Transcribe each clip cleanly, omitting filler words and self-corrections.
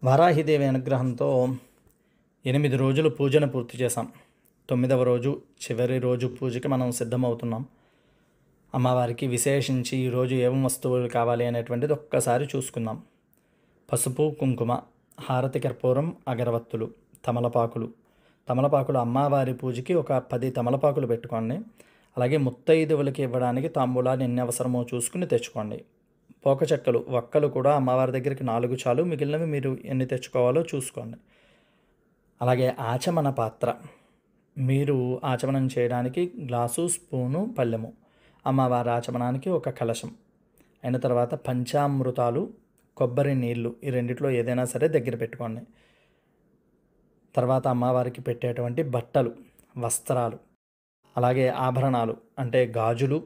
వారాహిదేవి అనుగ్రహంతో 8 రోజులు పూజను పూర్తి చేశాం. 9వ రోజు చివరి రోజు పూజకి మనం సిద్ధమవుతున్నాం. అమ్మవారికి విశేషించి ఈరోజు ఏం వస్తువులు కావాలి అనేటువంటిది ఒక్కసారి చూసుకుందాం. పసుపు, కుంకుమ, హారతి కర్పూరం, అగరవత్తులు, తమలపాకులు అమ్మవారి పూజకి ఒక 10 తమలపాకులు పెట్టుకోండి. అలాగే ముత్తైదువులకి ఇవ్వడానికి తాంబూలాలు ఎన్ని అవసరమో చూసుకుని తెచ్చుకోండి. పోక చెక్కలు, వక్కలు కూడా అమ్మవారి దగ్గరికి 4 చాలు, మిగిలినవి మీరు ఎన్ని తెచ్చుకోవాలో చూసుకోండి. అలాగే ఆచమన పాత్ర, మీరు ఆచమనం చేయడానికి గ్లాసు, స్పూను, పళ్ళెము, అమ్మవారి ఆచమనానికి ఒక కలశం, అయిన తర్వాత పంచామృతాలు, కొబ్బరి నీళ్ళు, ఈ రెండిట్లో ఏదైనా సరే దగ్గర పెట్టుకోండి. తర్వాత అమ్మవారికి పెట్టేటువంటి బట్టలు, వస్త్రాలు, అలాగే ఆభరణాలు అంటే గాజులు,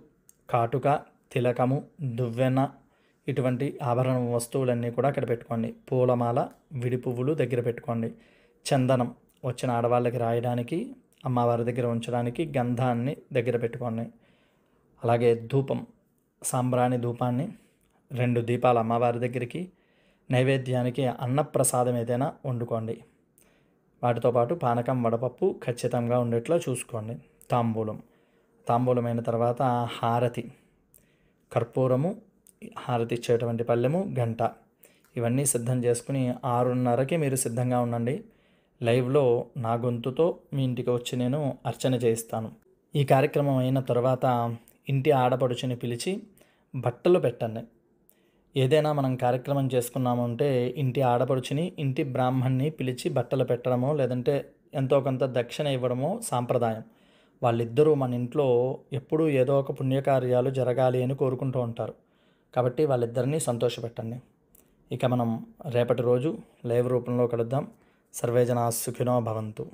కాటుక, తిలకము, దువ్వెన, ఇటువంటి ఆభరణ వస్తువులన్నీ కూడా అక్కడ పెట్టుకోండి. పూలమాల, విడి పువ్వులు దగ్గర పెట్టుకోండి. చందనం, వచ్చిన ఆడవాళ్ళకి రాయడానికి, అమ్మవారి దగ్గర ఉంచడానికి గంధాన్ని దగ్గర పెట్టుకోండి. అలాగే ధూపం, సాంబ్రాణి ధూపాన్ని, 2 దీపాలు అమ్మవారి దగ్గరికి, నైవేద్యానికి అన్నప్రసాదం ఏదైనా వండుకోండి. వాటితో పాటు పానకం, వడపప్పు ఖచ్చితంగా ఉండేట్లా చూసుకోండి. తాంబూలమైన తర్వాత హారతి, కర్పూరము, హారతి ఇచ్చేటువంటి పళ్ళెము, గంట, ఇవన్నీ సిద్ధం చేసుకుని 6:30కి మీరు సిద్ధంగా ఉండండి. లైవ్లో నా గొంతుతో మీ ఇంటికి వచ్చి నేను అర్చన చేయిస్తాను. ఈ కార్యక్రమం అయిన తర్వాత ఇంటి ఆడపడుచుని పిలిచి బట్టలు పెట్టండి. ఏదైనా మనం కార్యక్రమం చేసుకున్నామంటే ఇంటి ఆడపడుచుని, ఇంటి బ్రాహ్మణ్ణి పిలిచి బట్టలు పెట్టడమో లేదంటే ఎంతో కొంత దక్షిణ ఇవ్వడమో సాంప్రదాయం. వాళ్ళిద్దరూ మన ఇంట్లో ఎప్పుడూ ఏదో ఒక పుణ్యకార్యాలు జరగాలి అని కోరుకుంటూ ఉంటారు. కాబట్టి వాళ్ళిద్దరినీ సంతోషపెట్టండి. ఇక మనం రేపటి రోజు లైవ్ రూపంలో కలుద్దాం. సర్వే జనా సుఖినో భవంతు.